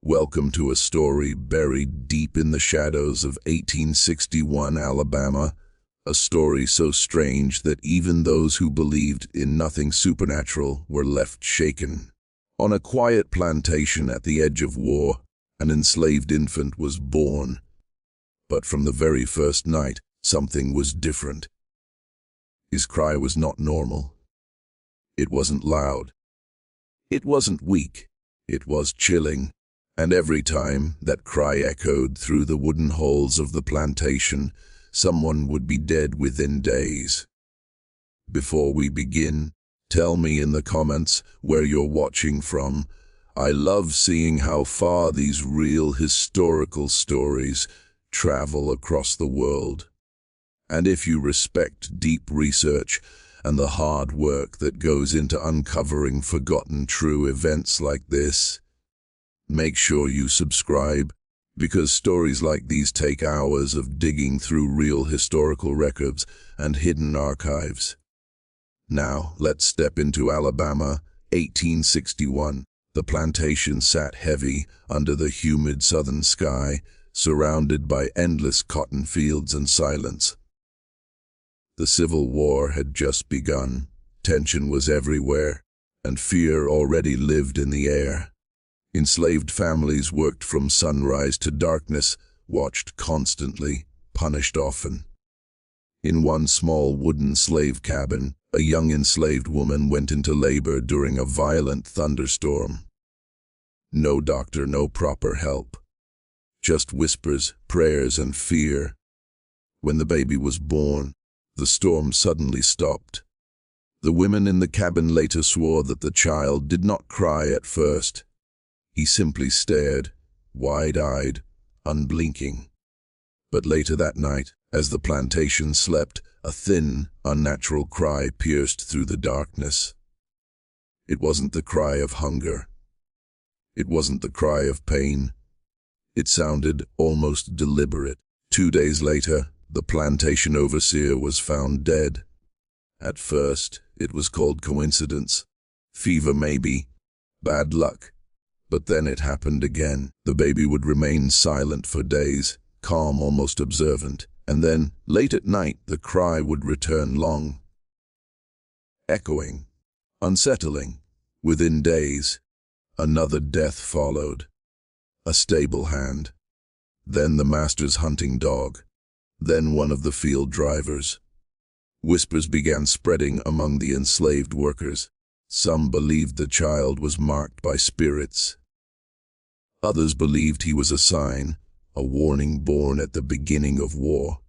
Welcome to a story buried deep in the shadows of 1861 Alabama, a story so strange that even those who believed in nothing supernatural were left shaken. On a quiet plantation at the edge of war, an enslaved infant was born. But from the very first night, something was different. His cry was not normal. It wasn't loud. It wasn't weak. It was chilling. And every time that cry echoed through the wooden halls of the plantation, someone would be dead within days. Before we begin, tell me in the comments where you're watching from. I love seeing how far these real historical stories travel across the world. And if you respect deep research and the hard work that goes into uncovering forgotten true events like this, make sure you subscribe, because stories like these take hours of digging through real historical records and hidden archives. Now, let's step into Alabama, 1861. The plantation sat heavy under the humid southern sky, surrounded by endless cotton fields and silence. The Civil War had just begun, tension was everywhere, and fear already lived in the air. Enslaved families worked from sunrise to darkness, watched constantly, punished often. In one small wooden slave cabin, a young enslaved woman went into labor during a violent thunderstorm. No doctor, no proper help. Just whispers, prayers, and fear. When the baby was born, the storm suddenly stopped. The women in the cabin later swore that the child did not cry at first. He simply stared, wide-eyed, unblinking. But later that night, as the plantation slept, a thin, unnatural cry pierced through the darkness. It wasn't the cry of hunger. It wasn't the cry of pain. It sounded almost deliberate. 2 days later, the plantation overseer was found dead. At first, it was called coincidence. Fever maybe. Bad luck. But then it happened again. The baby would remain silent for days, calm, almost observant, and then, late at night, the cry would return long. Echoing, unsettling. Within days, another death followed. A stable hand. Then the master's hunting dog. Then one of the field drivers. Whispers began spreading among the enslaved workers. Some believed the child was marked by spirits. Others believed he was a sign, a warning born at the beginning of war.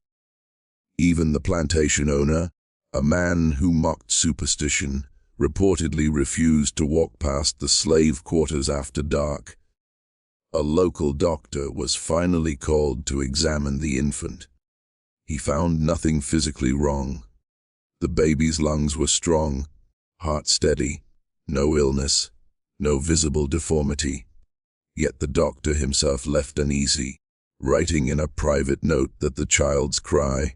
Even the plantation owner, a man who mocked superstition, reportedly refused to walk past the slave quarters after dark. A local doctor was finally called to examine the infant. He found nothing physically wrong. The baby's lungs were strong, heart steady, no illness, no visible deformity. Yet the doctor himself left uneasy, writing in a private note that the child's cry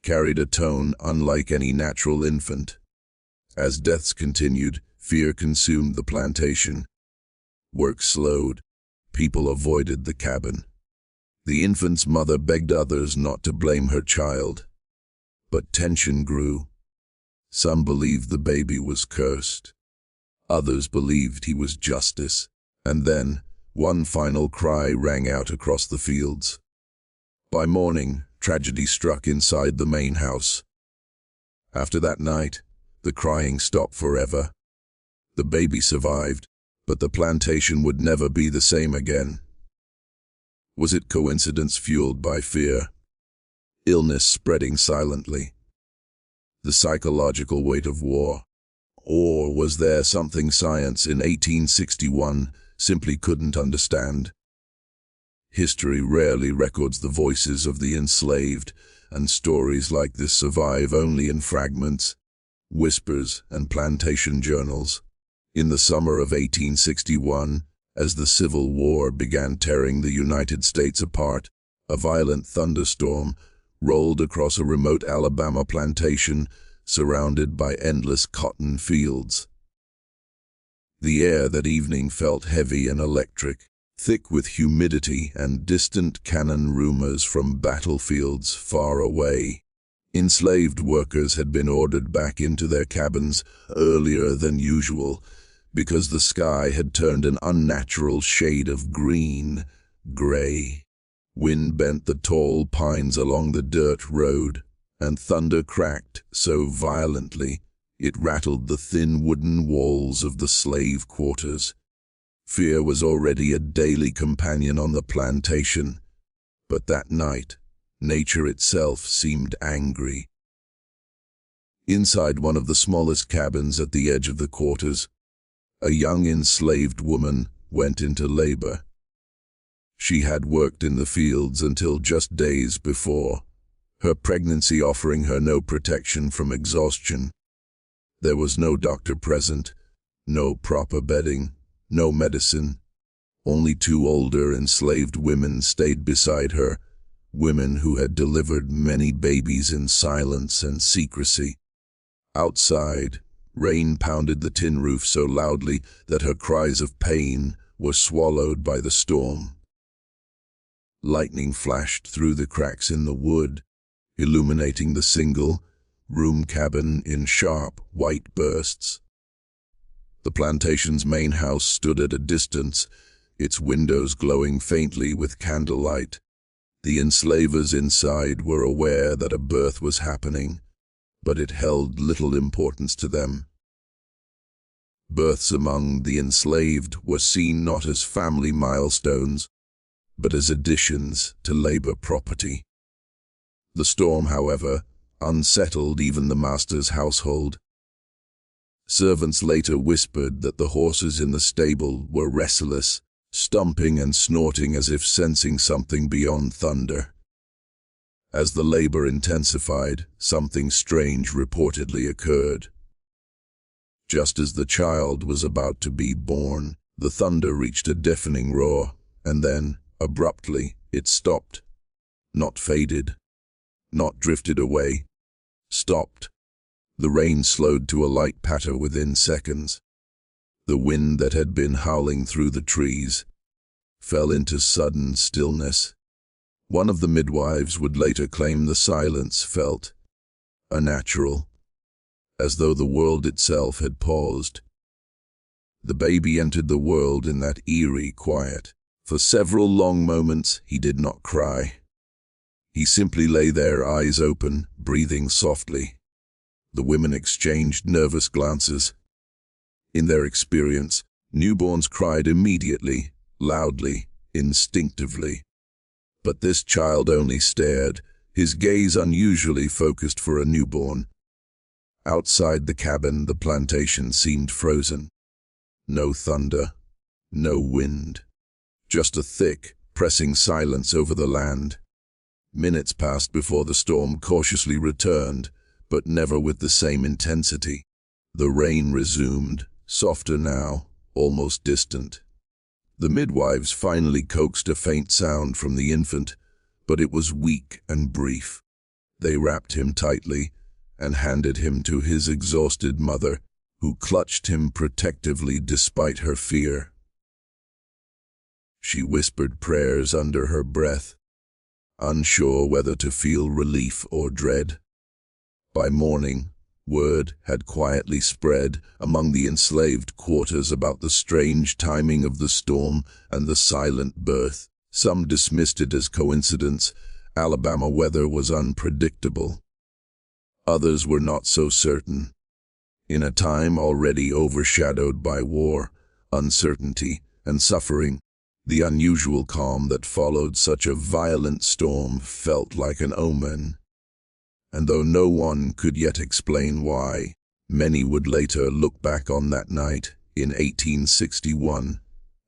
carried a tone unlike any natural infant. As deaths continued, fear consumed the plantation. Work slowed. People avoided the cabin. The infant's mother begged others not to blame her child. But tension grew. Some believed the baby was cursed. Others believed he was justice. And then, one final cry rang out across the fields. By morning, tragedy struck inside the main house. After that night, the crying stopped forever. The baby survived, but the plantation would never be the same again. Was it coincidence fueled by fear? Illness spreading silently? The psychological weight of war? Or was there something science in 1861 simply couldn't understand? History rarely records the voices of the enslaved, and stories like this survive only in fragments, whispers, and plantation journals. In the summer of 1861, as the Civil War began tearing the United States apart, a violent thunderstorm rolled across a remote Alabama plantation surrounded by endless cotton fields. The air that evening felt heavy and electric. thick with humidity and distant cannon rumors from battlefields far away. Enslaved workers had been ordered back into their cabins earlier than usual because the sky had turned an unnatural shade of green-gray. Wind bent the tall pines along the dirt road, and thunder cracked so violently it rattled the thin wooden walls of the slave quarters. Fear was already a daily companion on the plantation, but that night, nature itself seemed angry. Inside one of the smallest cabins at the edge of the quarters, a young enslaved woman went into labor. She had worked in the fields until just days before, her pregnancy offering her no protection from exhaustion. There was no doctor present, no proper bedding, no medicine. Only two older enslaved women stayed beside her, women who had delivered many babies in silence and secrecy. Outside, rain pounded the tin roof so loudly that her cries of pain were swallowed by the storm. Lightning flashed through the cracks in the wood, illuminating the single-room cabin in sharp, white bursts. The plantation's main house stood at a distance, its windows glowing faintly with candlelight. The enslavers inside were aware that a birth was happening, but it held little importance to them. Births among the enslaved were seen not as family milestones, but as additions to labor property. The storm, however, unsettled even the master's household. Servants later whispered that the horses in the stable were restless, stumping and snorting as if sensing something beyond thunder. As the labor intensified, something strange reportedly occurred. Just as the child was about to be born, the thunder reached a deafening roar, and then, abruptly, it stopped. Not faded, not drifted away, stopped. The rain slowed to a light patter within seconds. The wind that had been howling through the trees fell into sudden stillness. One of the midwives would later claim the silence felt unnatural, as though the world itself had paused. The baby entered the world in that eerie quiet. For several long moments he did not cry. He simply lay there, eyes open, breathing softly. The women exchanged nervous glances. In their experience, newborns cried immediately, loudly, instinctively. But this child only stared, his gaze unusually focused for a newborn. Outside the cabin, the plantation seemed frozen. No thunder, no wind. Just a thick, pressing silence over the land. Minutes passed before the storm cautiously returned, but never with the same intensity. The rain resumed, softer now, almost distant. The midwives finally coaxed a faint sound from the infant, but it was weak and brief. They wrapped him tightly and handed him to his exhausted mother, who clutched him protectively despite her fear. She whispered prayers under her breath, unsure whether to feel relief or dread. By morning, word had quietly spread among the enslaved quarters about the strange timing of the storm and the silent birth. Some dismissed it as coincidence. Alabama weather was unpredictable. Others were not so certain. In a time already overshadowed by war, uncertainty, and suffering, the unusual calm that followed such a violent storm felt like an omen. And though no one could yet explain why, many would later look back on that night in 1861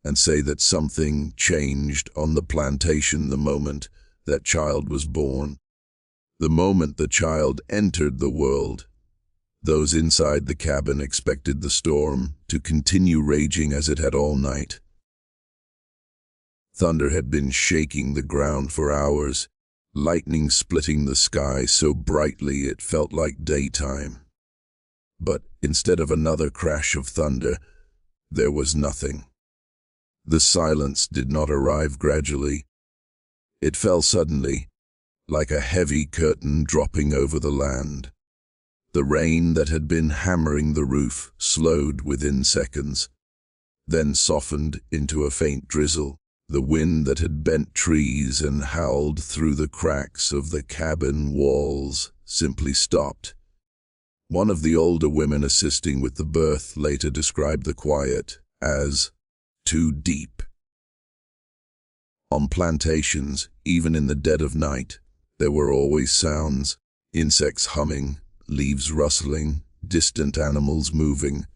and say that something changed on the plantation the moment that child was born. The moment the child entered the world, those inside the cabin expected the storm to continue raging as it had all night. Thunder had been shaking the ground for hours, lightning splitting the sky so brightly it felt like daytime. But instead of another crash of thunder, there was nothing. The silence did not arrive gradually. It fell suddenly, like a heavy curtain dropping over the land. The rain that had been hammering the roof slowed within seconds, then softened into a faint drizzle. The wind that had bent trees and howled through the cracks of the cabin walls simply stopped. One of the older women assisting with the birth later described the quiet as too deep. On plantations, even in the dead of night, there were always sounds: insects humming, leaves rustling, distant animals moving.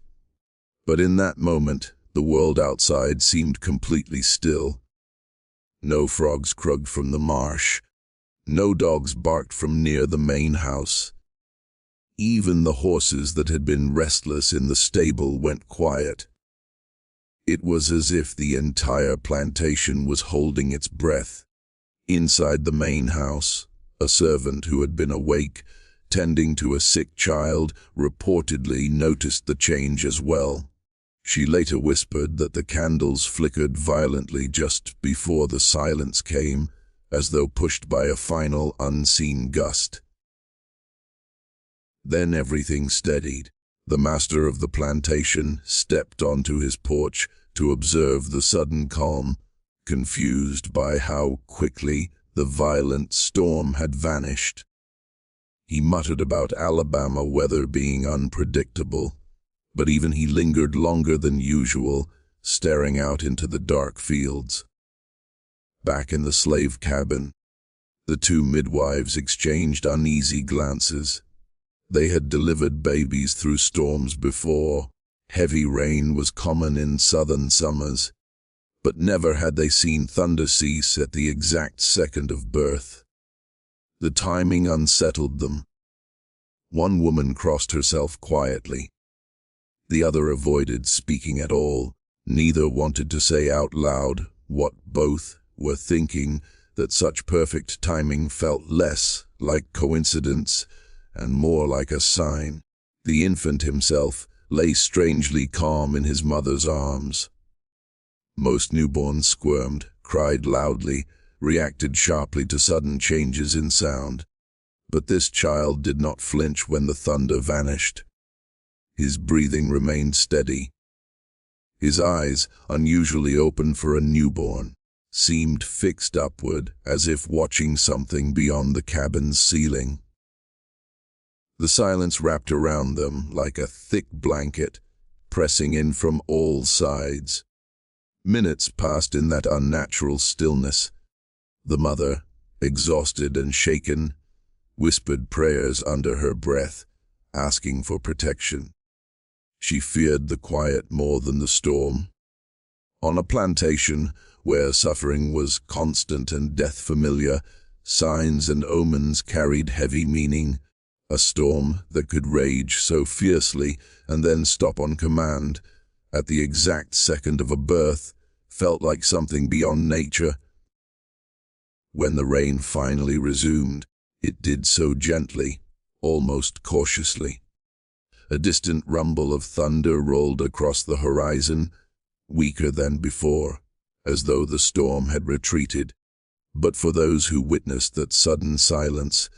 But in that moment, the world outside seemed completely still. No frogs croaked from the marsh. No dogs barked from near the main house. Even the horses that had been restless in the stable went quiet. It was as if the entire plantation was holding its breath. Inside the main house, a servant who had been awake, tending to a sick child, reportedly noticed the change as well. She later whispered that the candles flickered violently just before the silence came, as though pushed by a final unseen gust. Then everything steadied. The master of the plantation stepped onto his porch to observe the sudden calm, confused by how quickly the violent storm had vanished. He muttered about Alabama weather being unpredictable, but even he lingered longer than usual, staring out into the dark fields. Back in the slave cabin, the two midwives exchanged uneasy glances. They had delivered babies through storms before. Heavy rain was common in southern summers, but never had they seen thunder cease at the exact second of birth. The timing unsettled them. One woman crossed herself quietly. The other avoided speaking at all. Neither wanted to say out loud what both were thinking, that such perfect timing felt less like coincidence and more like a sign. The infant himself lay strangely calm in his mother's arms. Most newborns squirmed, cried loudly, reacted sharply to sudden changes in sound. But this child did not flinch when the thunder vanished. His breathing remained steady. His eyes, unusually open for a newborn, seemed fixed upward, as if watching something beyond the cabin's ceiling. The silence wrapped around them like a thick blanket, pressing in from all sides. Minutes passed in that unnatural stillness. The mother, exhausted and shaken, whispered prayers under her breath, asking for protection. She feared the quiet more than the storm. On a plantation, where suffering was constant and death familiar, signs and omens carried heavy meaning. A storm that could rage so fiercely and then stop on command, at the exact second of a birth, felt like something beyond nature. When the rain finally resumed, it did so gently, almost cautiously. A distant rumble of thunder rolled across the horizon, weaker than before, as though the storm had retreated. But for those who witnessed that sudden silence,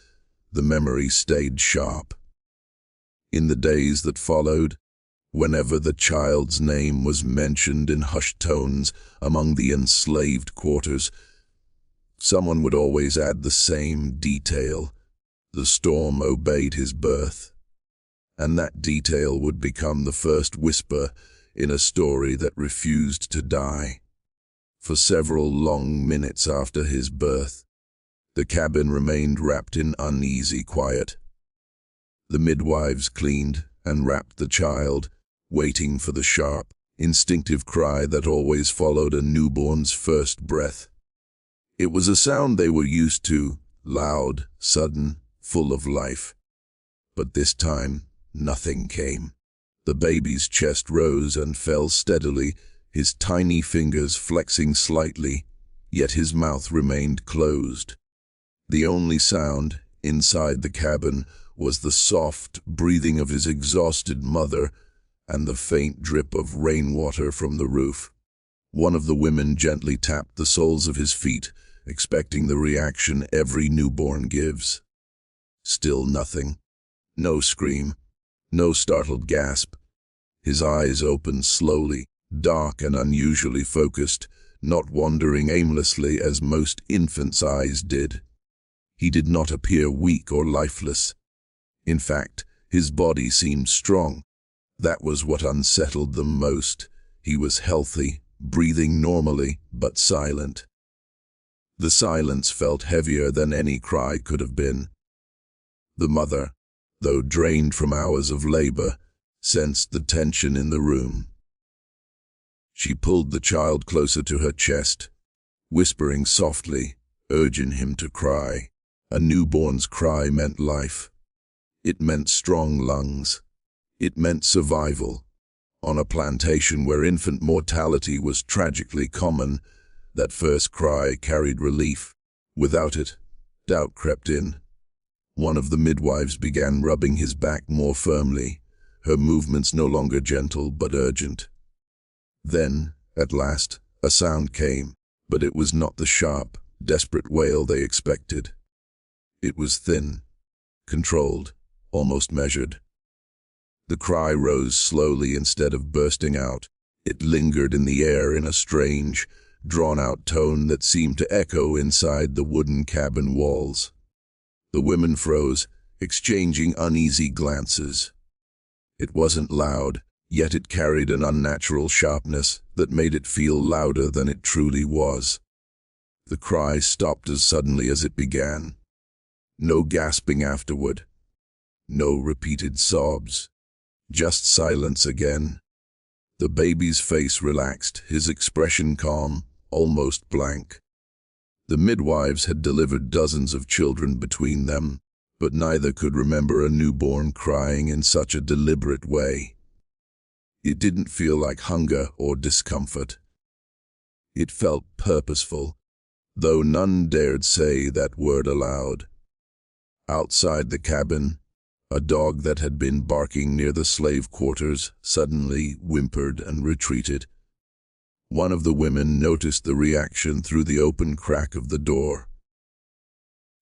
the memory stayed sharp. In the days that followed, whenever the child's name was mentioned in hushed tones among the enslaved quarters, someone would always add the same detail: the storm obeyed his birth. And that detail would become the first whisper in a story that refused to die. For several long minutes after his birth, the cabin remained wrapped in uneasy quiet. The midwives cleaned and wrapped the child, waiting for the sharp, instinctive cry that always followed a newborn's first breath. It was a sound they were used to, loud, sudden, full of life. But this time, nothing came. The baby's chest rose and fell steadily, his tiny fingers flexing slightly, yet his mouth remained closed. The only sound, inside the cabin, was the soft breathing of his exhausted mother and the faint drip of rainwater from the roof. One of the women gently tapped the soles of his feet, expecting the reaction every newborn gives. Still nothing. No scream. No startled gasp. His eyes opened slowly, dark and unusually focused, not wandering aimlessly as most infants' eyes did. He did not appear weak or lifeless. In fact, his body seemed strong. That was what unsettled them most. He was healthy, breathing normally, but silent. The silence felt heavier than any cry could have been. The mother, though drained from hours of labor, sensed the tension in the room. She pulled the child closer to her chest, whispering softly, urging him to cry. A newborn's cry meant life. It meant strong lungs. It meant survival. On a plantation where infant mortality was tragically common, that first cry carried relief. Without it, doubt crept in. One of the midwives began rubbing his back more firmly, her movements no longer gentle but urgent. Then, at last, a sound came, but it was not the sharp, desperate wail they expected. It was thin, controlled, almost measured. The cry rose slowly instead of bursting out. It lingered in the air in a strange, drawn-out tone that seemed to echo inside the wooden cabin walls. The women froze, exchanging uneasy glances. It wasn't loud, yet it carried an unnatural sharpness that made it feel louder than it truly was. The cry stopped as suddenly as it began. No gasping afterward. No repeated sobs. Just silence again. The baby's face relaxed, his expression calm, almost blank. The midwives had delivered dozens of children between them, but neither could remember a newborn crying in such a deliberate way. It didn't feel like hunger or discomfort. It felt purposeful, though none dared say that word aloud. Outside the cabin, a dog that had been barking near the slave quarters suddenly whimpered and retreated. One of the women noticed the reaction through the open crack of the door.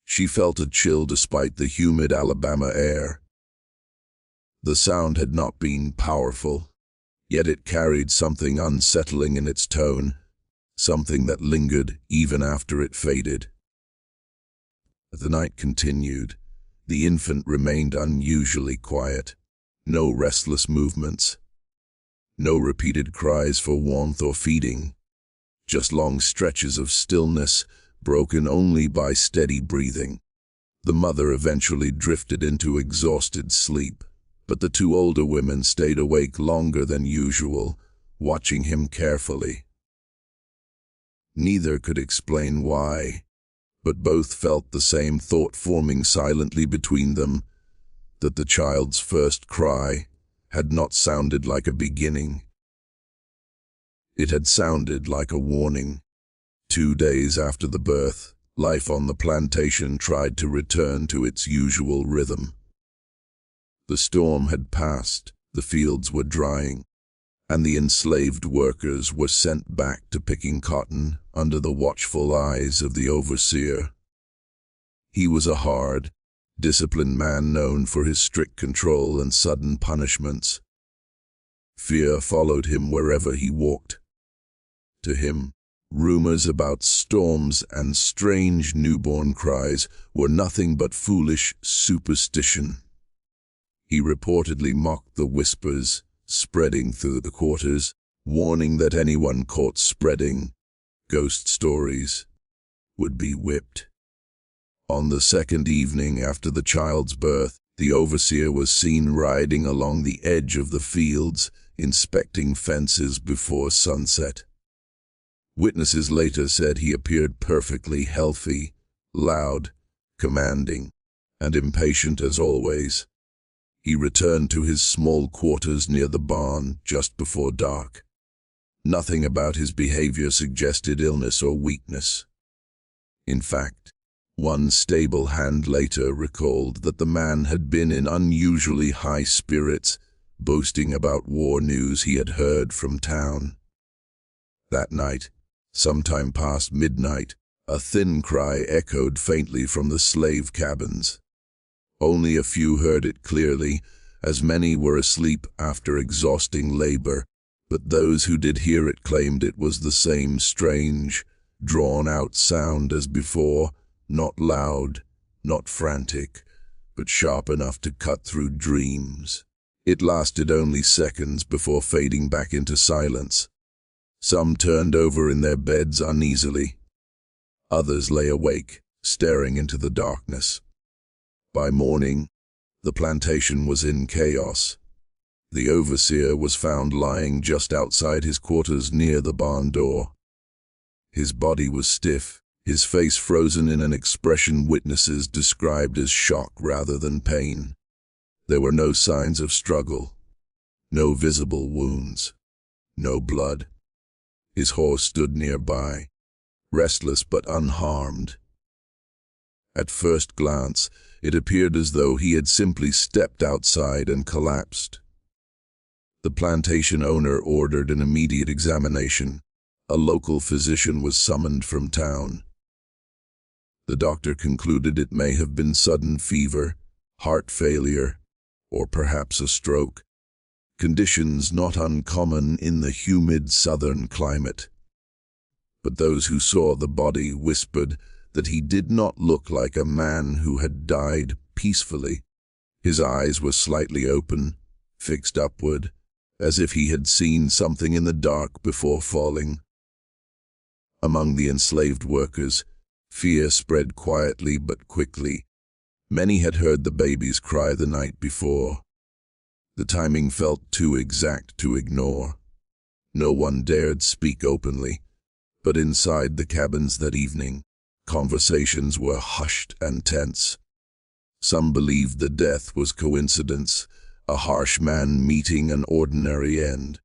She felt a chill despite the humid Alabama air. The sound had not been powerful, yet it carried something unsettling in its tone, something that lingered even after it faded. The night continued. The infant remained unusually quiet. No restless movements. No repeated cries for warmth or feeding. Just long stretches of stillness, broken only by steady breathing. The mother eventually drifted into exhausted sleep, but the two older women stayed awake longer than usual, watching him carefully. Neither could explain why, but both felt the same thought forming silently between them, that the child's first cry had not sounded like a beginning. It had sounded like a warning. 2 days after the birth, life on the plantation tried to return to its usual rhythm. The storm had passed, the fields were drying, and the enslaved workers were sent back to picking cotton under the watchful eyes of the overseer. He was a hard, disciplined man known for his strict control and sudden punishments. Fear followed him wherever he walked. To him, rumors about storms and strange newborn cries were nothing but foolish superstition. He reportedly mocked the whispers spreading through the quarters, warning that anyone caught spreading ghost stories would be whipped. On the second evening after the child's birth, the overseer was seen riding along the edge of the fields, inspecting fences before sunset. Witnesses later said he appeared perfectly healthy, loud, commanding, and impatient as always. He returned to his small quarters near the barn just before dark. Nothing about his behavior suggested illness or weakness. In fact, one stable hand later recalled that the man had been in unusually high spirits, boasting about war news he had heard from town. That night, sometime past midnight, a thin cry echoed faintly from the slave cabins. Only a few heard it clearly, as many were asleep after exhausting labor, but those who did hear it claimed it was the same strange, drawn-out sound as before, not loud, not frantic, but sharp enough to cut through dreams. It lasted only seconds before fading back into silence. Some turned over in their beds uneasily. Others lay awake, staring into the darkness. By morning, the plantation was in chaos. The overseer was found lying just outside his quarters near the barn door. His body was stiff, his face frozen in an expression witnesses described as shock rather than pain. There were no signs of struggle, no visible wounds, no blood. His horse stood nearby, restless but unharmed. At first glance, it appeared as though he had simply stepped outside and collapsed. The plantation owner ordered an immediate examination. A local physician was summoned from town. The doctor concluded it may have been sudden fever, heart failure, or perhaps a stroke, conditions not uncommon in the humid southern climate. But those who saw the body whispered that he did not look like a man who had died peacefully. His eyes were slightly open, fixed upward, as if he had seen something in the dark before falling. Among the enslaved workers, fear spread quietly but quickly. Many had heard the babies cry the night before. The timing felt too exact to ignore. No one dared speak openly, but inside the cabins that evening, conversations were hushed and tense. Some believed the death was coincidence, a harsh man meeting an ordinary end.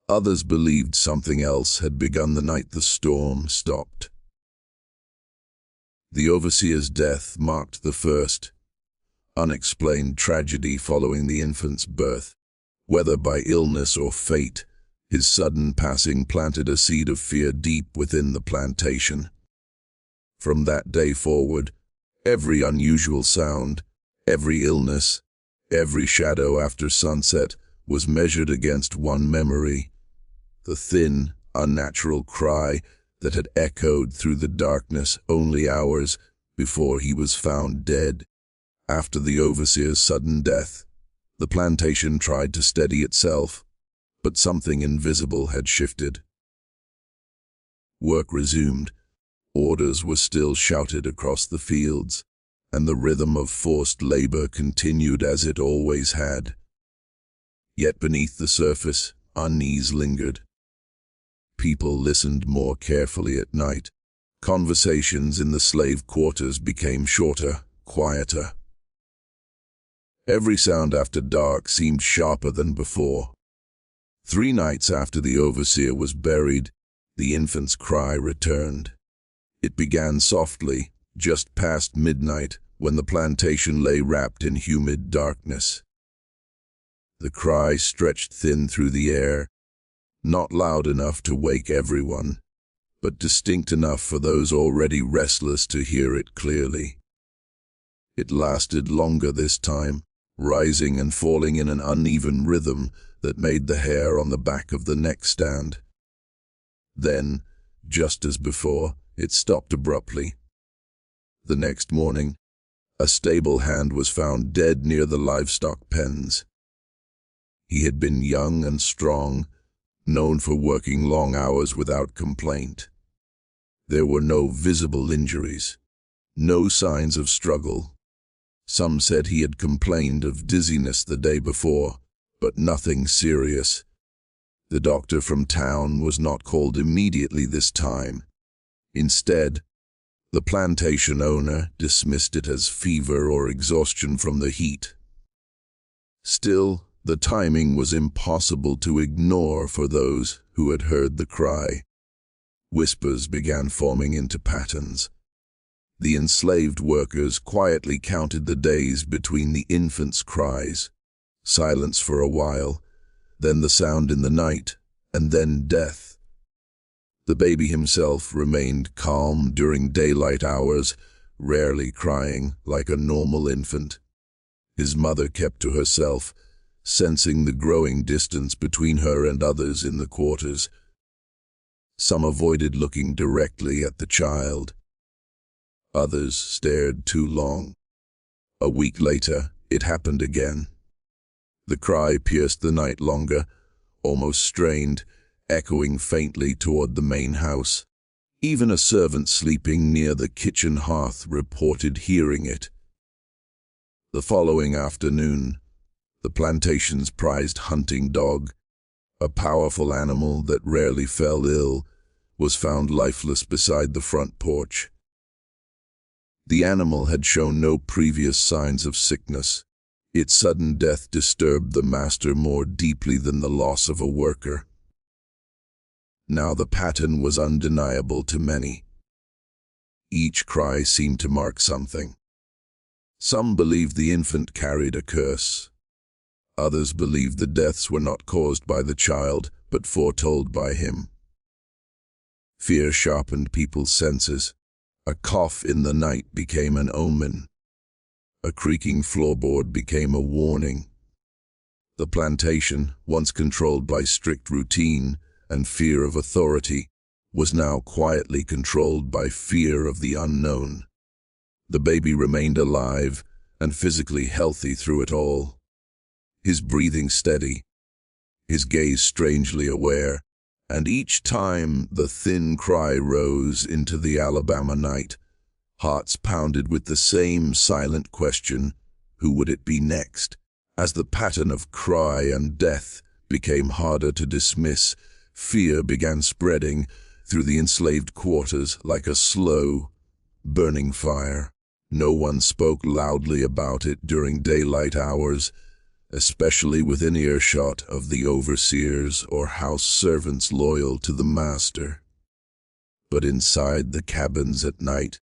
Others believed something else had begun the night the storm stopped. The overseer's death marked the first unexplained tragedy following the infant's birth. Whether by illness or fate, his sudden passing planted a seed of fear deep within the plantation. From that day forward, every unusual sound, every illness, every shadow after sunset was measured against one memory: the thin, unnatural cry that had echoed through the darkness only hours before he was found dead. After the overseer's sudden death, the plantation tried to steady itself, but something invisible had shifted. Work resumed. Orders were still shouted across the fields, and the rhythm of forced labor continued as it always had. Yet beneath the surface, unease lingered. People listened more carefully at night. Conversations in the slave quarters became shorter, quieter. Every sound after dark seemed sharper than before. 3 nights after the overseer was buried, the infant's cry returned. It began softly, just past midnight, when the plantation lay wrapped in humid darkness. The cry stretched thin through the air, not loud enough to wake everyone, but distinct enough for those already restless to hear it clearly. It lasted longer this time, rising and falling in an uneven rhythm that made the hair on the back of the neck stand. Then, just as before, it stopped abruptly. The next morning, a stable hand was found dead near the livestock pens. He had been young and strong, known for working long hours without complaint. There were no visible injuries, no signs of struggle. Some said he had complained of dizziness the day before, but nothing serious. The doctor from town was not called immediately this time. Instead, the plantation owner dismissed it as fever or exhaustion from the heat. Still, the timing was impossible to ignore for those who had heard the cry. Whispers began forming into patterns. The enslaved workers quietly counted the days between the infant's cries. Silence for a while, then the sound in the night, and then death. The baby himself remained calm during daylight hours, rarely crying like a normal infant. His mother kept to herself, sensing the growing distance between her and others in the quarters. Some avoided looking directly at the child. Others stared too long. A week later, it happened again. The cry pierced the night longer, almost strained, echoing faintly toward the main house. Even a servant sleeping near the kitchen hearth reported hearing it. The following afternoon, the plantation's prized hunting dog, a powerful animal that rarely fell ill, was found lifeless beside the front porch. The animal had shown no previous signs of sickness. Its sudden death disturbed the master more deeply than the loss of a worker. Now the pattern was undeniable to many. Each cry seemed to mark something. Some believed the infant carried a curse. Others believed the deaths were not caused by the child, but foretold by him. Fear sharpened people's senses. A cough in the night became an omen. A creaking floorboard became a warning. The plantation, once controlled by strict routine and fear of authority, was now quietly controlled by fear of the unknown. The baby remained alive and physically healthy through it all. His breathing steady, his gaze strangely aware, and each time the thin cry rose into the Alabama night, hearts pounded with the same silent question, who would it be next? As the pattern of cry and death became harder to dismiss, fear began spreading through the enslaved quarters like a slow, burning fire. No one spoke loudly about it during daylight hours, especially within earshot of the overseers or house servants loyal to the master. But inside the cabins at night,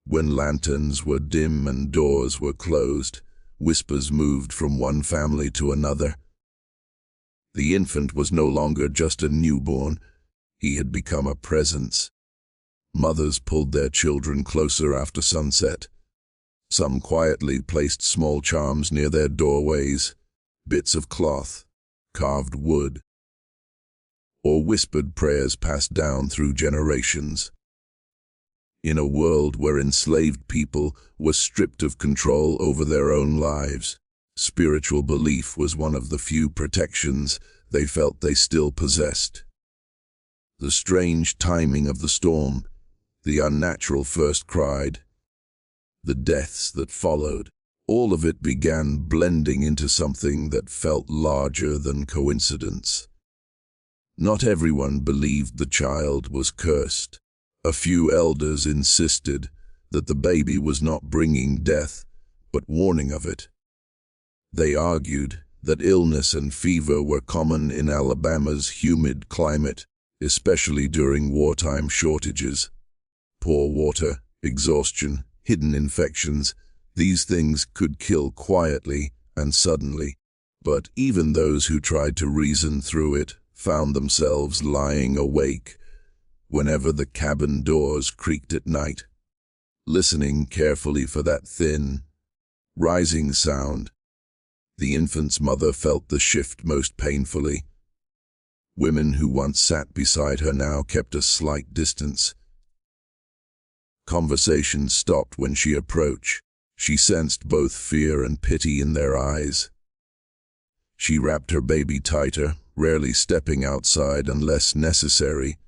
when lanterns were dim and doors were closed, whispers moved from one family to another. The infant was no longer just a newborn, he had become a presence. Mothers pulled their children closer after sunset. Some quietly placed small charms near their doorways, bits of cloth, carved wood, or whispered prayers passed down through generations. In a world where enslaved people were stripped of control over their own lives, spiritual belief was one of the few protections they felt they still possessed. The strange timing of the storm, the unnatural first cry, the deaths that followed, all of it began blending into something that felt larger than coincidence. Not everyone believed the child was cursed. A few elders insisted that the baby was not bringing death, but warning of it. They argued that illness and fever were common in Alabama's humid climate, especially during wartime shortages. Poor water, exhaustion, hidden infections, these things could kill quietly and suddenly. But even those who tried to reason through it found themselves lying awake whenever the cabin doors creaked at night, listening carefully for that thin, rising sound. The infant's mother felt the shift most painfully. Women who once sat beside her now kept a slight distance. Conversation stopped when she approached. She sensed both fear and pity in their eyes. She wrapped her baby tighter, rarely stepping outside unless necessary.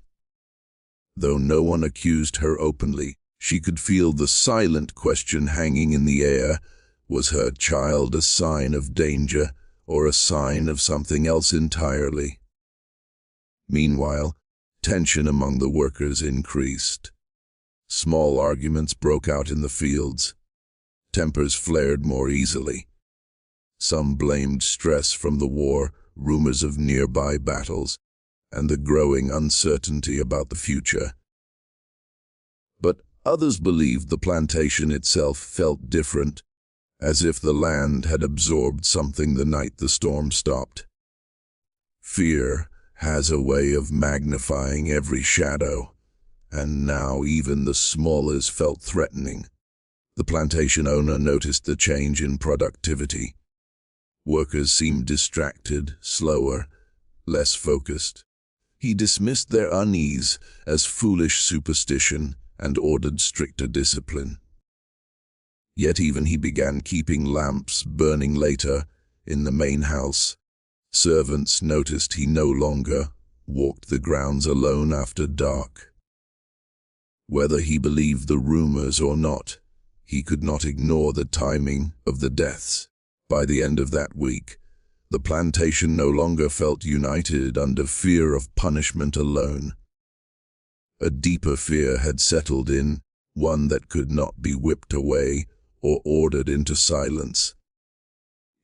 Though no one accused her openly, she could feel the silent question hanging in the air. Was her child a sign of danger or a sign of something else entirely? Meanwhile, tension among the workers increased. Small arguments broke out in the fields. Tempers flared more easily. Some blamed stress from the war, rumors of nearby battles, and the growing uncertainty about the future. But others believed the plantation itself felt different, as if the land had absorbed something the night the storm stopped. Fear has a way of magnifying every shadow, and now even the smallest felt threatening. The plantation owner noticed the change in productivity. Workers seemed distracted, slower, less focused. He dismissed their unease as foolish superstition and ordered stricter discipline. Yet even he began keeping lamps burning later in the main house. Servants noticed he no longer walked the grounds alone after dark. Whether he believed the rumors or not, he could not ignore the timing of the deaths. By the end of that week, the plantation no longer felt united under fear of punishment alone. A deeper fear had settled in, one that could not be whipped away or ordered into silence.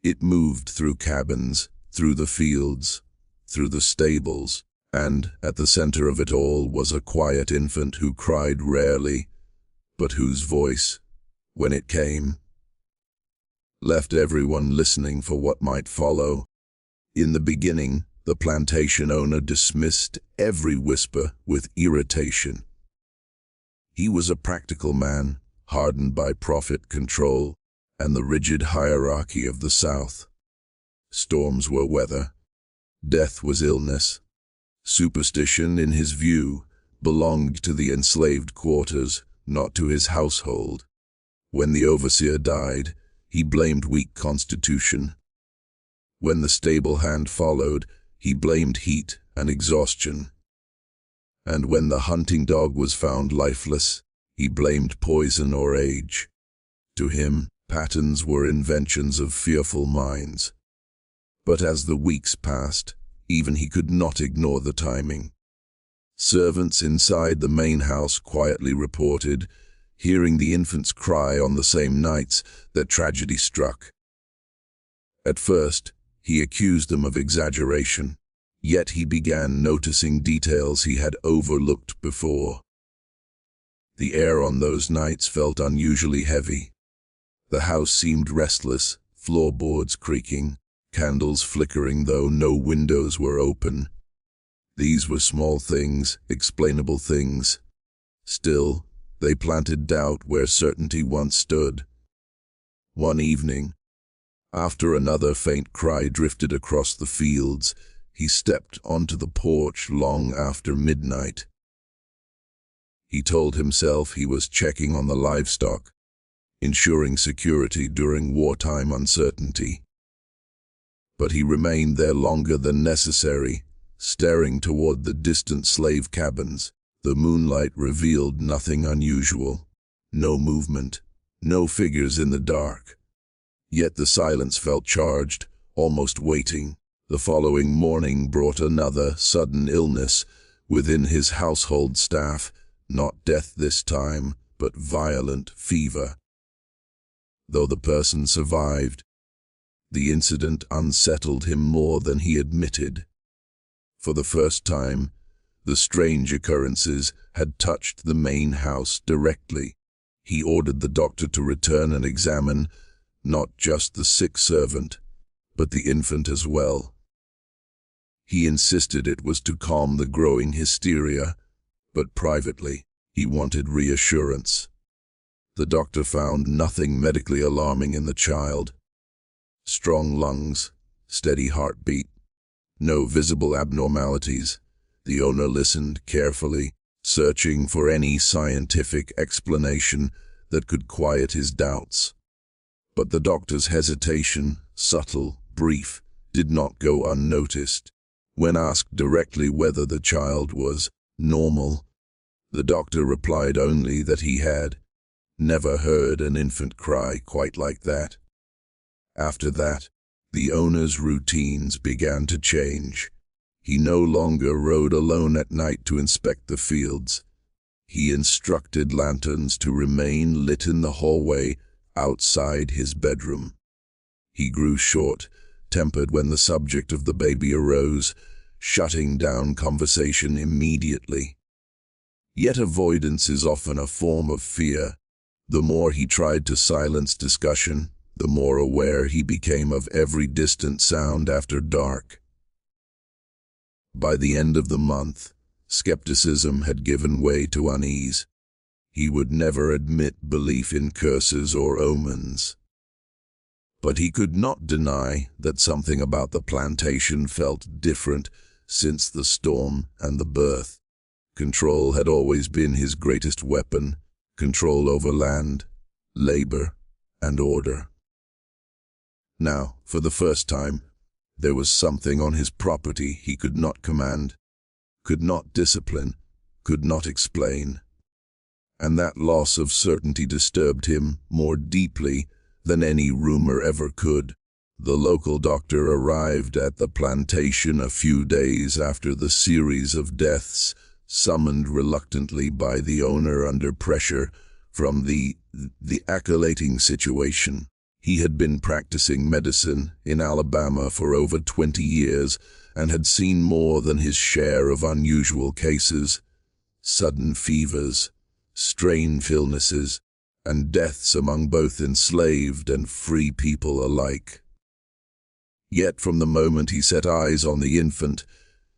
It moved through cabins, through the fields, through the stables, and at the center of it all was a quiet infant who cried rarely, but whose voice, when it came, left everyone listening for what might follow. In the beginning, the plantation owner dismissed every whisper with irritation. He was a practical man, hardened by profit control and the rigid hierarchy of the South. Storms were weather. Death was illness. Superstition, in his view, belonged to the enslaved quarters, not to his household. When the overseer died, he blamed weak constitution. When the stable hand followed, he blamed heat and exhaustion. And when the hunting dog was found lifeless, he blamed poison or age. To him, patterns were inventions of fearful minds. But as the weeks passed, even he could not ignore the timing. Servants inside the main house quietly reported hearing the infant's cry on the same nights that tragedy struck. At first, he accused them of exaggeration, yet he began noticing details he had overlooked before. The air on those nights felt unusually heavy. The house seemed restless, floorboards creaking, candles flickering though no windows were open. These were small things, explainable things. Still, they planted doubt where certainty once stood. One evening, after another faint cry drifted across the fields, he stepped onto the porch long after midnight. He told himself he was checking on the livestock, ensuring security during wartime uncertainty. But he remained there longer than necessary, staring toward the distant slave cabins. The moonlight revealed nothing unusual. No movement, no figures in the dark. Yet the silence felt charged, almost waiting. The following morning brought another sudden illness within his household staff, not death this time, but violent fever. Though the person survived, the incident unsettled him more than he admitted. For the first time, the strange occurrences had touched the main house directly. He ordered the doctor to return and examine not just the sick servant, but the infant as well. He insisted it was to calm the growing hysteria, but privately, he wanted reassurance. The doctor found nothing medically alarming in the child. Strong lungs, steady heartbeat, no visible abnormalities. The owner listened carefully, searching for any scientific explanation that could quiet his doubts. But the doctor's hesitation, subtle, brief, did not go unnoticed. When asked directly whether the child was normal, the doctor replied only that he had never heard an infant cry quite like that. After that, the owner's routines began to change. He no longer rode alone at night to inspect the fields. He instructed lanterns to remain lit in the hallway outside his bedroom. He grew short-tempered when the subject of the baby arose, shutting down conversation immediately. Yet avoidance is often a form of fear. The more he tried to silence discussion, the more aware he became of every distant sound after dark. By the end of the month, skepticism had given way to unease. He would never admit belief in curses or omens. But he could not deny that something about the plantation felt different since the storm and the birth. Control had always been his greatest weapon, control over land, labor, and order. Now, for the first time, there was something on his property he could not command, could not discipline, could not explain. And that loss of certainty disturbed him more deeply than any rumor ever could. The local doctor arrived at the plantation a few days after the series of deaths, summoned reluctantly by the owner under pressure from the escalating situation. He had been practicing medicine in Alabama for over 20 years and had seen more than his share of unusual cases, sudden fevers, strange illnesses, and deaths among both enslaved and free people alike. Yet from the moment he set eyes on the infant,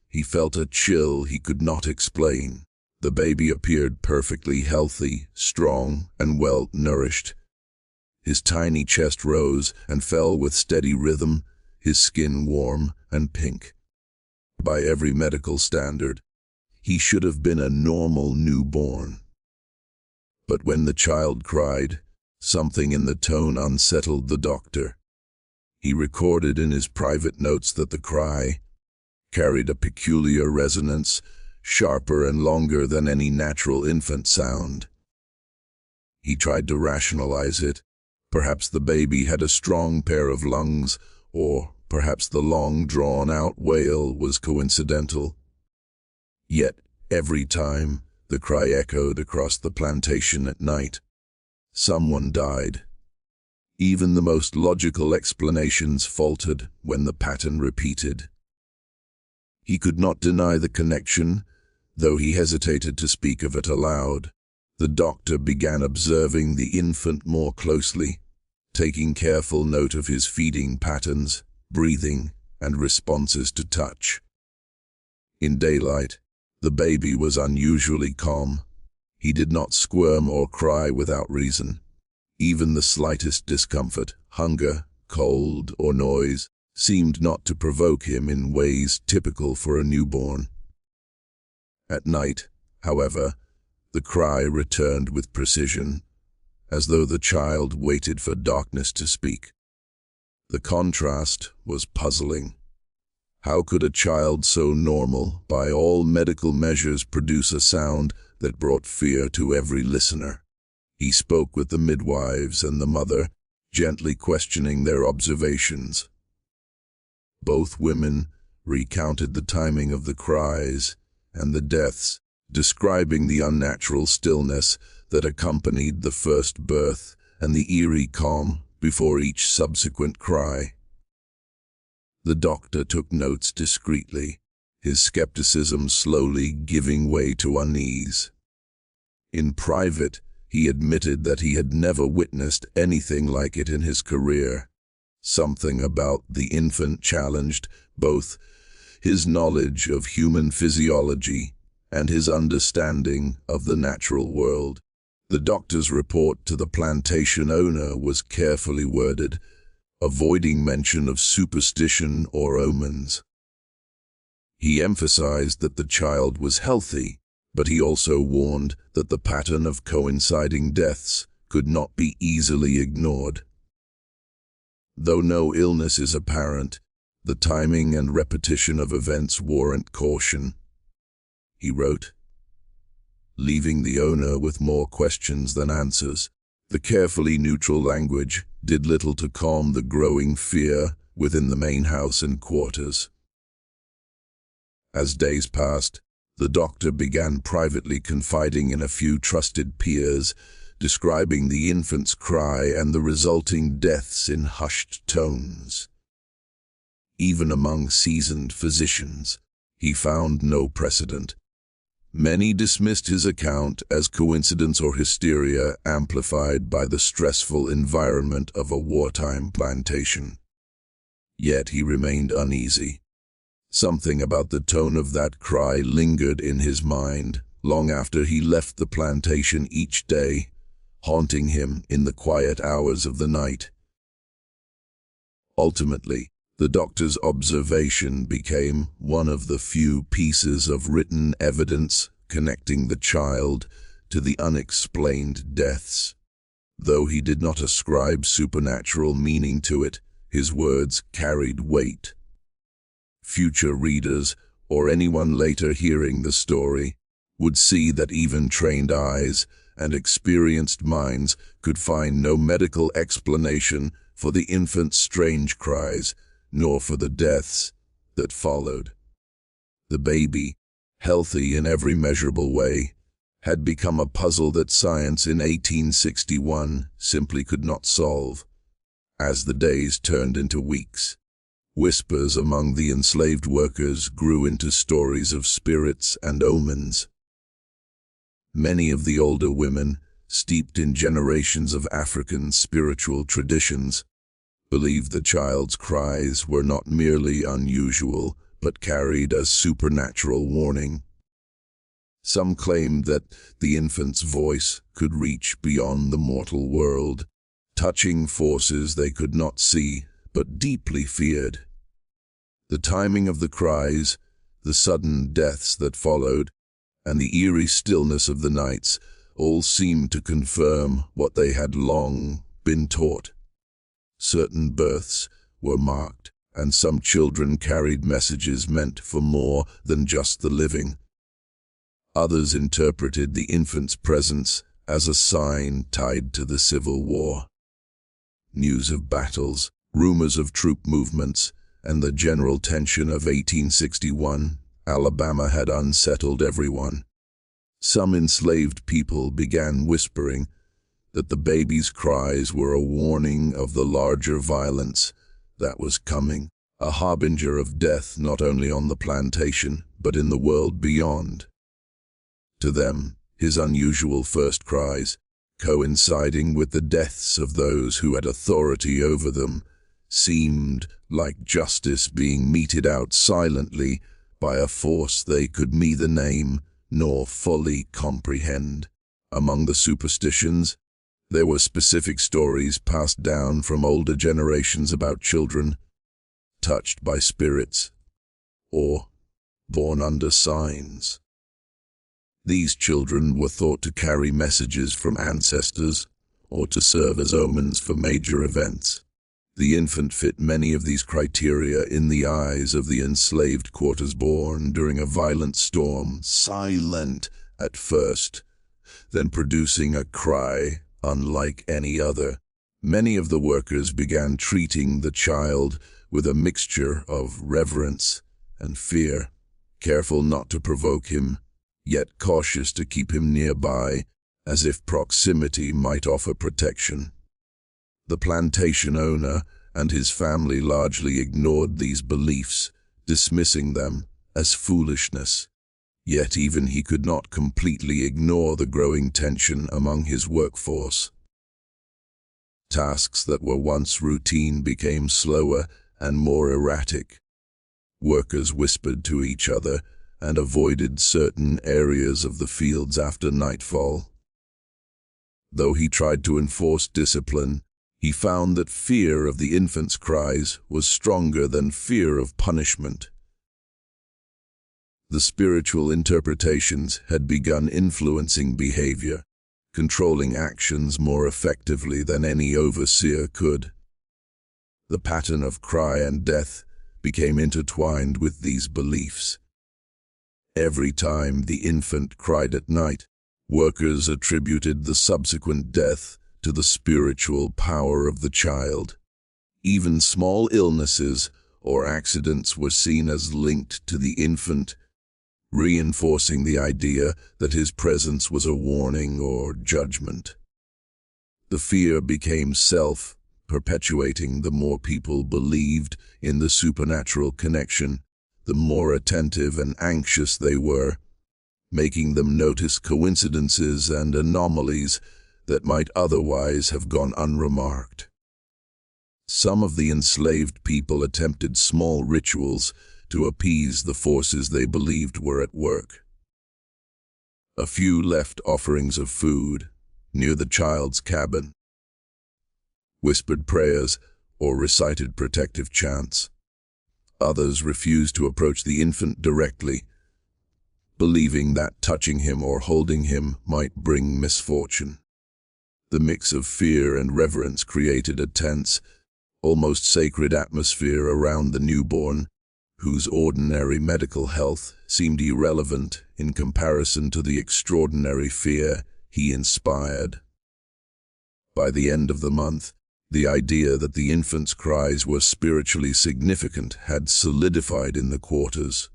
he felt a chill he could not explain. The baby appeared perfectly healthy, strong, and well-nourished. His tiny chest rose and fell with steady rhythm, his skin warm and pink. By every medical standard, he should have been a normal newborn. But when the child cried, something in the tone unsettled the doctor. He recorded in his private notes that the cry carried a peculiar resonance, sharper and longer than any natural infant sound. He tried to rationalize it. Perhaps the baby had a strong pair of lungs, or perhaps the long drawn-out wail was coincidental. Yet, every time, the cry echoed across the plantation at night. Someone died. Even the most logical explanations faltered when the pattern repeated. He could not deny the connection, though he hesitated to speak of it aloud. The doctor began observing the infant more closely, taking careful note of his feeding patterns, breathing, and responses to touch. In daylight, the baby was unusually calm. He did not squirm or cry without reason. Even the slightest discomfort, hunger, cold, or noise seemed not to provoke him in ways typical for a newborn. At night, however, the cry returned with precision, as though the child waited for darkness to speak. The contrast was puzzling. How could a child so normal, by all medical measures, produce a sound that brought fear to every listener? He spoke with the midwives and the mother, gently questioning their observations. Both women recounted the timing of the cries and the deaths, describing the unnatural stillness that accompanied the first birth and the eerie calm before each subsequent cry. The doctor took notes discreetly, his skepticism slowly giving way to unease. In private, he admitted that he had never witnessed anything like it in his career. Something about the infant challenged both his knowledge of human physiology and his understanding of the natural world. The doctor's report to the plantation owner was carefully worded, avoiding mention of superstition or omens. He emphasized that the child was healthy, but he also warned that the pattern of coinciding deaths could not be easily ignored. Though no illness is apparent, the timing and repetition of events warrant caution, he wrote, leaving the owner with more questions than answers. The carefully neutral language did little to calm the growing fear within the main house and quarters. As days passed, the doctor began privately confiding in a few trusted peers, describing the infant's cry and the resulting deaths in hushed tones. Even among seasoned physicians, he found no precedent. Many dismissed his account as coincidence or hysteria amplified by the stressful environment of a wartime plantation. Yet he remained uneasy. Something about the tone of that cry lingered in his mind long after he left the plantation each day, haunting him in the quiet hours of the night. Ultimately, the doctor's observation became one of the few pieces of written evidence connecting the child to the unexplained deaths. Though he did not ascribe supernatural meaning to it, his words carried weight. Future readers, or anyone later hearing the story, would see that even trained eyes and experienced minds could find no medical explanation for the infant's strange cries, nor for the deaths that followed. The baby, healthy in every measurable way, had become a puzzle that science in 1861 simply could not solve. As the days turned into weeks, whispers among the enslaved workers grew into stories of spirits and omens. Many of the older women, steeped in generations of African spiritual traditions, believed the child's cries were not merely unusual, but carried a supernatural warning. Some claimed that the infant's voice could reach beyond the mortal world, touching forces they could not see but deeply feared. The timing of the cries, the sudden deaths that followed, and the eerie stillness of the nights all seemed to confirm what they had long been taught. Certain births were marked, and some children carried messages meant for more than just the living. Others interpreted the infant's presence as a sign tied to the Civil War. News of battles, rumors of troop movements, and the general tension of 1861, Alabama had unsettled everyone. Some enslaved people began whispering that the baby's cries were a warning of the larger violence that was coming, a harbinger of death not only on the plantation, but in the world beyond. To them, his unusual first cries, coinciding with the deaths of those who had authority over them, seemed like justice being meted out silently by a force they could neither name nor fully comprehend. Among the superstitions, there were specific stories passed down from older generations about children touched by spirits or born under signs. These children were thought to carry messages from ancestors or to serve as omens for major events. The infant fit many of these criteria in the eyes of the enslaved quarters born during a violent storm, silent at first, then producing a cry unlike any other. Many of the workers began treating the child with a mixture of reverence and fear, careful not to provoke him, yet cautious to keep him nearby, as if proximity might offer protection. The plantation owner and his family largely ignored these beliefs, dismissing them as foolishness. Yet even he could not completely ignore the growing tension among his workforce. Tasks that were once routine became slower and more erratic. Workers whispered to each other and avoided certain areas of the fields after nightfall. Though he tried to enforce discipline, he found that fear of the infant's cries was stronger than fear of punishment. The spiritual interpretations had begun influencing behavior, controlling actions more effectively than any overseer could. The pattern of cry and death became intertwined with these beliefs. Every time the infant cried at night, workers attributed the subsequent death to the spiritual power of the child. Even small illnesses or accidents were seen as linked to the infant, reinforcing the idea that his presence was a warning or judgment. The fear became self-perpetuating. The more people believed in the supernatural connection, the more attentive and anxious they were, making them notice coincidences and anomalies that might otherwise have gone unremarked. Some of the enslaved people attempted small rituals to appease the forces they believed were at work. A few left offerings of food near the child's cabin, whispered prayers, or recited protective chants. Others refused to approach the infant directly, believing that touching him or holding him might bring misfortune. The mix of fear and reverence created a tense, almost sacred atmosphere around the newborn, whose ordinary medical health seemed irrelevant in comparison to the extraordinary fear he inspired. By the end of the month, the idea that the infant's cries were spiritually significant had solidified in the quarters.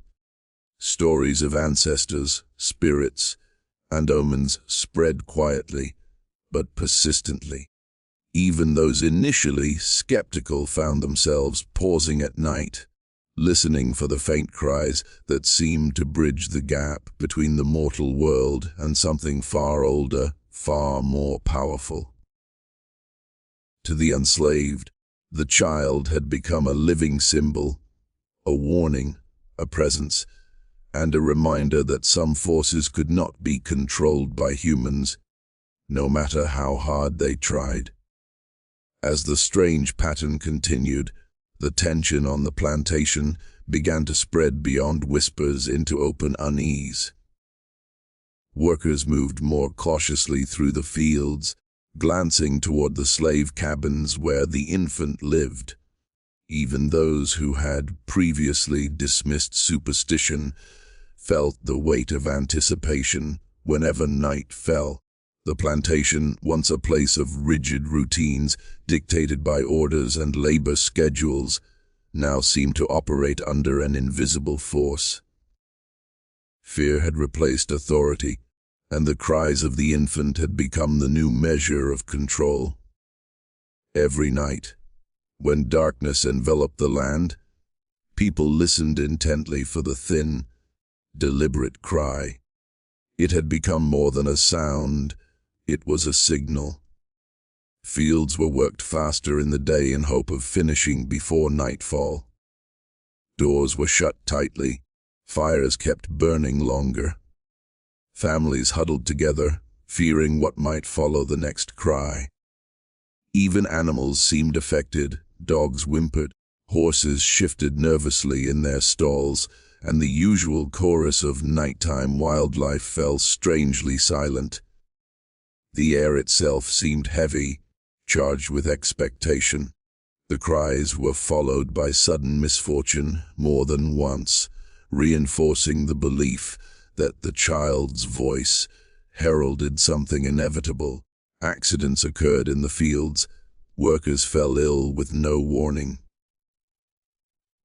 Stories of ancestors, spirits, and omens spread quietly, but persistently. Even those initially skeptical found themselves pausing at night, listening for the faint cries that seemed to bridge the gap between the mortal world and something far older, far more powerful. To the enslaved, the child had become a living symbol, a warning, a presence, and a reminder that some forces could not be controlled by humans, no matter how hard they tried. As the strange pattern continued, the tension on the plantation began to spread beyond whispers into open unease. Workers moved more cautiously through the fields, glancing toward the slave cabins where the infant lived. Even those who had previously dismissed superstition felt the weight of anticipation whenever night fell. The plantation, once a place of rigid routines dictated by orders and labor schedules, now seemed to operate under an invisible force. Fear had replaced authority, and the cries of the infant had become the new measure of control. Every night, when darkness enveloped the land, people listened intently for the thin, deliberate cry. It had become more than a sound, it was a signal. Fields were worked faster in the day in hope of finishing before nightfall. Doors were shut tightly, fires kept burning longer. Families huddled together, fearing what might follow the next cry. Even animals seemed affected. Dogs whimpered, horses shifted nervously in their stalls, and the usual chorus of nighttime wildlife fell strangely silent. The air itself seemed heavy, charged with expectation. The cries were followed by sudden misfortune more than once, reinforcing the belief that the child's voice heralded something inevitable. Accidents occurred in the fields. Workers fell ill with no warning.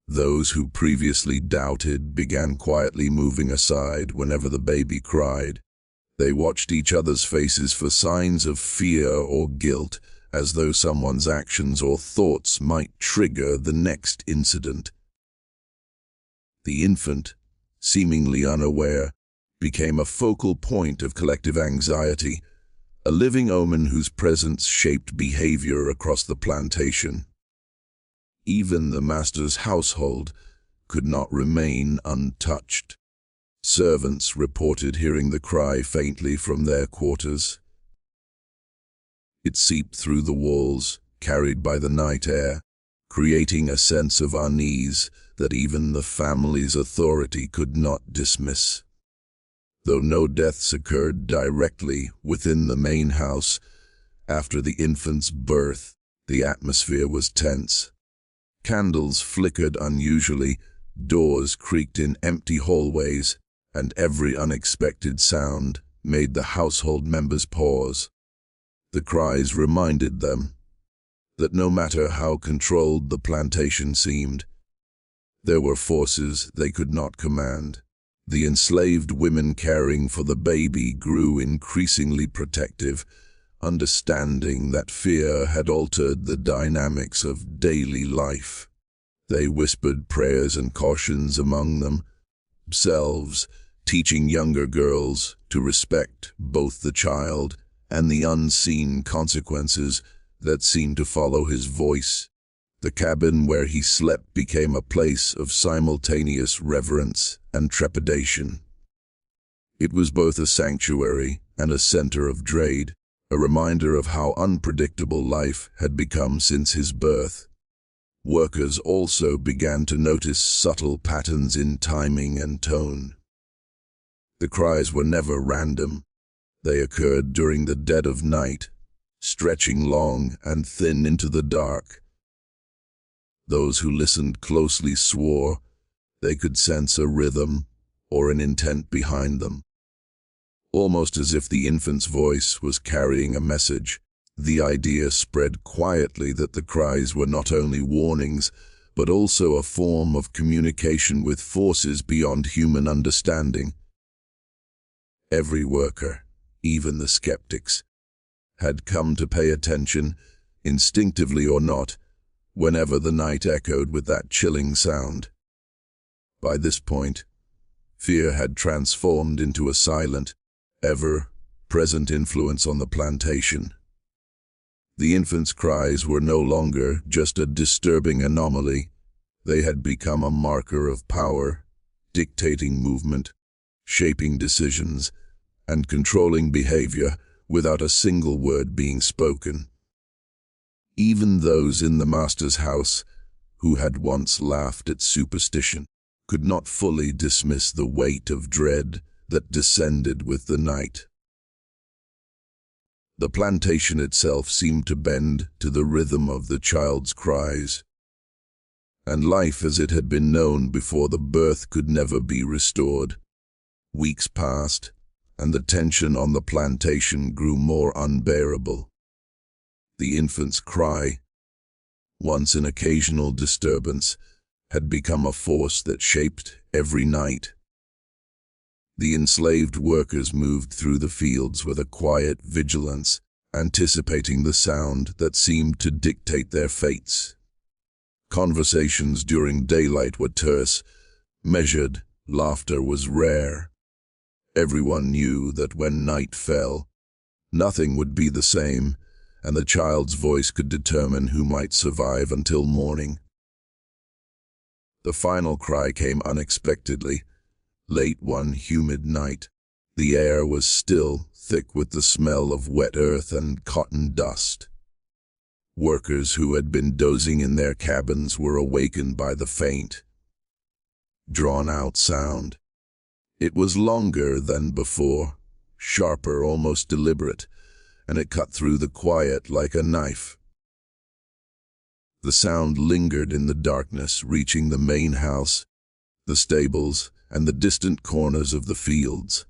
Those who previously doubted began quietly moving aside whenever the baby cried. They watched each other's faces for signs of fear or guilt, as though someone's actions or thoughts might trigger the next incident. The infant, seemingly unaware, became a focal point of collective anxiety, a living omen whose presence shaped behavior across the plantation. Even the master's household could not remain untouched. Servants reported hearing the cry faintly from their quarters. It seeped through the walls, carried by the night air, creating a sense of unease that even the family's authority could not dismiss. Though no deaths occurred directly within the main house, after the infant's birth, the atmosphere was tense. Candles flickered unusually, doors creaked in empty hallways, and every unexpected sound made the household members pause. The cries reminded them that no matter how controlled the plantation seemed, there were forces they could not command. The enslaved women caring for the baby grew increasingly protective, understanding that fear had altered the dynamics of daily life. They whispered prayers and cautions among themselves, teaching younger girls to respect both the child and the unseen consequences that seemed to follow his voice. The cabin where he slept became a place of simultaneous reverence and trepidation. It was both a sanctuary and a center of dread, a reminder of how unpredictable life had become since his birth. Workers also began to notice subtle patterns in timing and tone. The cries were never random. They occurred during the dead of night, stretching long and thin into the dark. Those who listened closely swore they could sense a rhythm or an intent behind them. Almost as if the infant's voice was carrying a message, the idea spread quietly that the cries were not only warnings, but also a form of communication with forces beyond human understanding. Every worker, even the skeptics, had come to pay attention, instinctively or not, whenever the night echoed with that chilling sound. By this point, fear had transformed into a silent, ever-present influence on the plantation. The infant's cries were no longer just a disturbing anomaly. They had become a marker of power, dictating movement, shaping decisions, and controlling behavior without a single word being spoken. Even those in the master's house, who had once laughed at superstition, could not fully dismiss the weight of dread that descended with the night. The plantation itself seemed to bend to the rhythm of the child's cries, and life as it had been known before the birth could never be restored. Weeks passed, and the tension on the plantation grew more unbearable. The infant's cry, once an occasional disturbance, had become a force that shaped every night. The enslaved workers moved through the fields with a quiet vigilance, anticipating the sound that seemed to dictate their fates. Conversations during daylight were terse, measured, laughter was rare. Everyone knew that when night fell, nothing would be the same, and the child's voice could determine who might survive until morning. The final cry came unexpectedly. Late one humid night, the air was still, thick with the smell of wet earth and cotton dust. Workers who had been dozing in their cabins were awakened by the faint, drawn-out sound. It was longer than before, sharper, almost deliberate, and it cut through the quiet like a knife. The sound lingered in the darkness, reaching the main house, the stables, and the distant corners of the fields.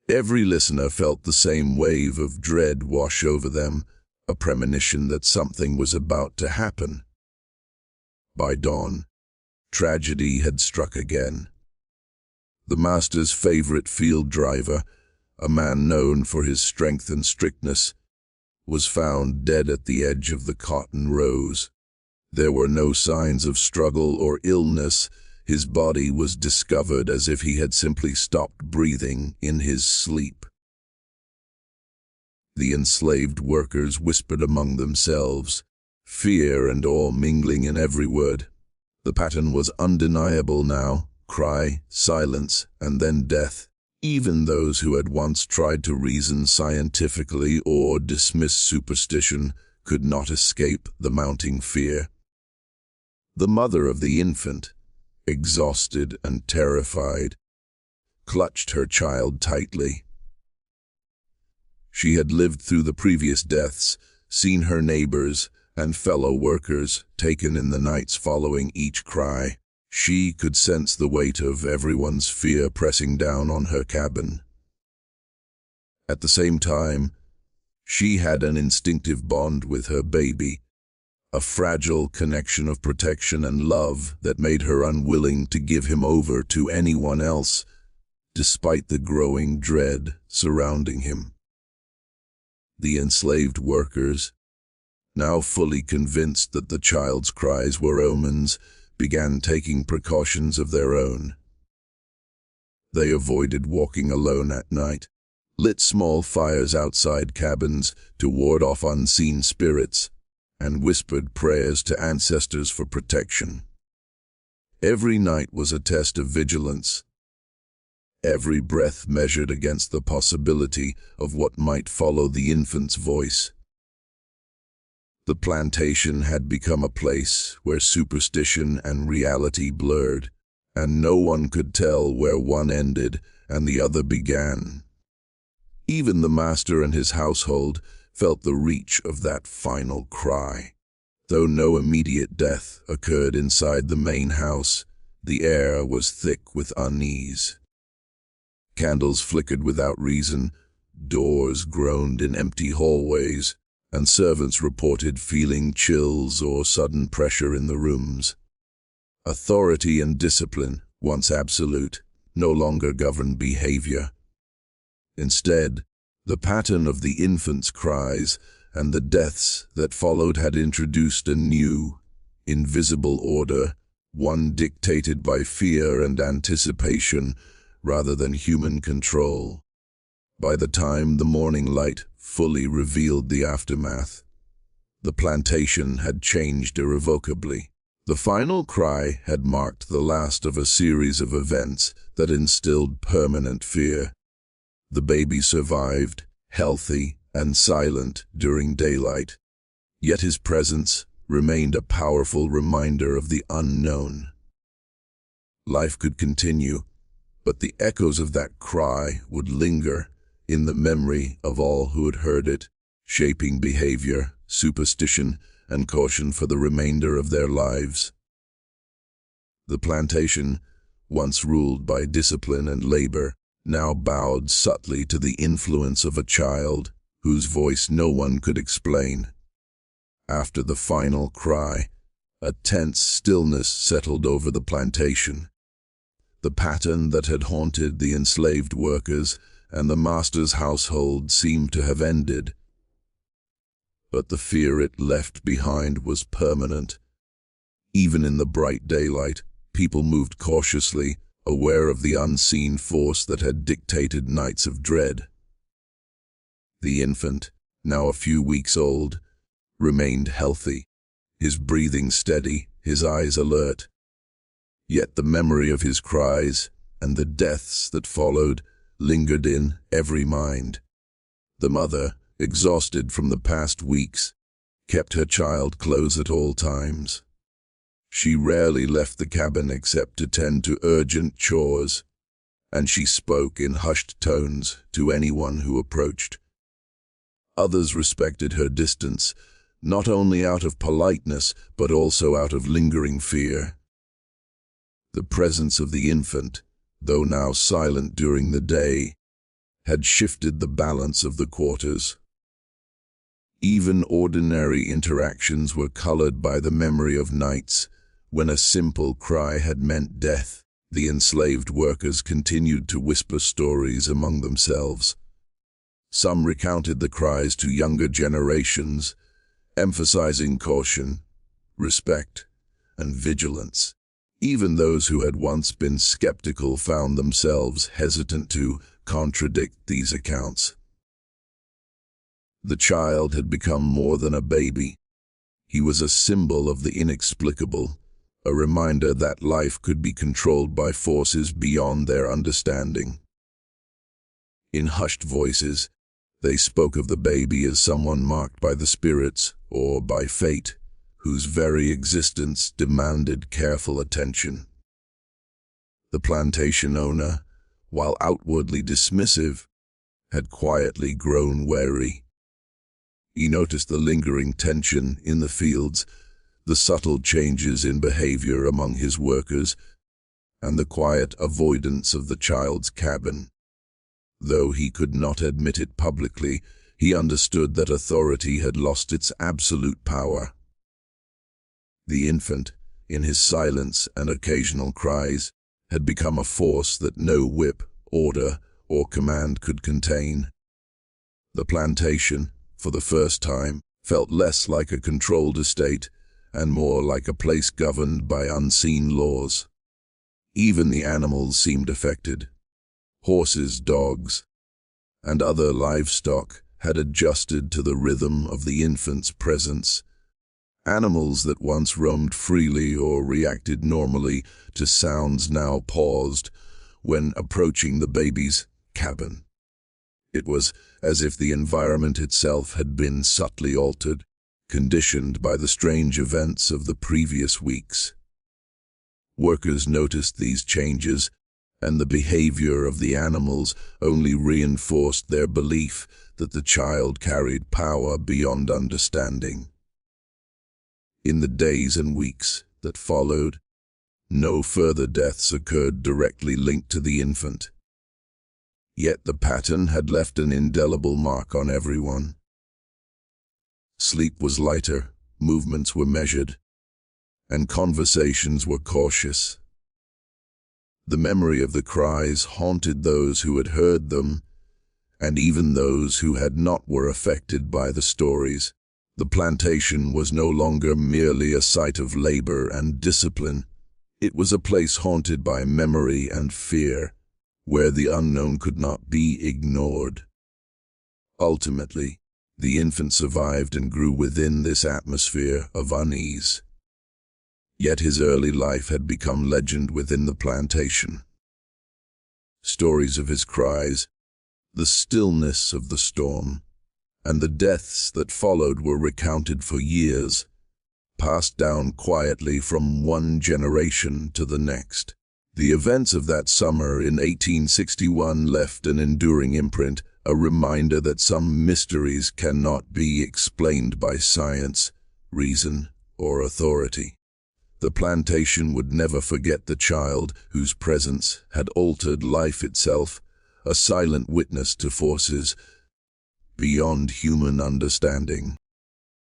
Every listener felt the same wave of dread wash over them, a premonition that something was about to happen. By dawn, tragedy had struck again. The master's favorite field driver, a man known for his strength and strictness, was found dead at the edge of the cotton rows. There were no signs of struggle or illness. His body was discovered as if he had simply stopped breathing in his sleep. The enslaved workers whispered among themselves, fear and awe mingling in every word. The pattern was undeniable now: cry, silence, and then death. Even those who had once tried to reason scientifically or dismiss superstition could not escape the mounting fear. The mother of the infant, exhausted and terrified, clutched her child tightly. She had lived through the previous deaths, seen her neighbors and fellow workers taken in the nights following each cry. She could sense the weight of everyone's fear pressing down on her cabin. At the same time, she had an instinctive bond with her baby, a fragile connection of protection and love that made her unwilling to give him over to anyone else, despite the growing dread surrounding him. The enslaved workers, now fully convinced that the child's cries were omens, began taking precautions of their own. They avoided walking alone at night, lit small fires outside cabins to ward off unseen spirits, and whispered prayers to ancestors for protection. Every night was a test of vigilance, every breath measured against the possibility of what might follow the infant's voice. The plantation had become a place where superstition and reality blurred, and no one could tell where one ended and the other began. Even the master and his household felt the reach of that final cry. Though no immediate death occurred inside the main house, the air was thick with unease. Candles flickered without reason, doors groaned in empty hallways, and servants reported feeling chills or sudden pressure in the rooms. Authority and discipline, once absolute, no longer governed behavior. Instead, the pattern of the infant's cries and the deaths that followed had introduced a new, invisible order, one dictated by fear and anticipation rather than human control. By the time the morning light fully revealed the aftermath, the plantation had changed irrevocably. The final cry had marked the last of a series of events that instilled permanent fear. The baby survived, healthy and silent during daylight, yet his presence remained a powerful reminder of the unknown. Life could continue, but the echoes of that cry would linger in the memory of all who had heard it, shaping behavior, superstition, and caution for the remainder of their lives. The plantation, once ruled by discipline and labor, now bowed subtly to the influence of a child whose voice no one could explain. After the final cry, a tense stillness settled over the plantation. The pattern that had haunted the enslaved workers and the master's household seemed to have ended. But the fear it left behind was permanent. Even in the bright daylight, people moved cautiously, aware of the unseen force that had dictated nights of dread. The infant, now a few weeks old, remained healthy, his breathing steady, his eyes alert. Yet the memory of his cries and the deaths that followed lingered in every mind. The mother, exhausted from the past weeks, kept her child close at all times. She rarely left the cabin except to tend to urgent chores, and she spoke in hushed tones to anyone who approached. Others respected her distance, not only out of politeness but also out of lingering fear. The presence of the infant, though now silent during the day, had shifted the balance of the quarters. Even ordinary interactions were colored by the memory of nights when a simple cry had meant death. The enslaved workers continued to whisper stories among themselves. Some recounted the cries to younger generations, emphasizing caution, respect, and vigilance. Even those who had once been skeptical found themselves hesitant to contradict these accounts. The child had become more than a baby. He was a symbol of the inexplicable, a reminder that life could be controlled by forces beyond their understanding. In hushed voices, they spoke of the baby as someone marked by the spirits or by fate, whose very existence demanded careful attention. The plantation owner, while outwardly dismissive, had quietly grown wary. He noticed the lingering tension in the fields, the subtle changes in behavior among his workers, and the quiet avoidance of the child's cabin. Though he could not admit it publicly, he understood that authority had lost its absolute power. The infant, in his silence and occasional cries, had become a force that no whip, order, or command could contain. The plantation, for the first time, felt less like a controlled estate and more like a place governed by unseen laws. Even the animals seemed affected. Horses, dogs, and other livestock had adjusted to the rhythm of the infant's presence, Animals that once roamed freely or reacted normally to sounds now paused when approaching the baby's cabin. It was as if the environment itself had been subtly altered, conditioned by the strange events of the previous weeks. Workers noticed these changes, and the behavior of the animals only reinforced their belief that the child carried power beyond understanding. In the days and weeks that followed, no further deaths occurred directly linked to the infant. Yet the pattern had left an indelible mark on everyone. Sleep was lighter, movements were measured, and conversations were cautious. The memory of the cries haunted those who had heard them, and even those who had not were affected by the stories. The plantation was no longer merely a site of labor and discipline. It was a place haunted by memory and fear, where the unknown could not be ignored. Ultimately, the infant survived and grew within this atmosphere of unease. Yet his early life had become legend within the plantation. Stories of his cries, the stillness of the storm, and the deaths that followed were recounted for years, passed down quietly from one generation to the next. The events of that summer in 1861 left an enduring imprint, a reminder that some mysteries cannot be explained by science, reason, or authority. The plantation would never forget the child whose presence had altered life itself, a silent witness to forces beyond human understanding.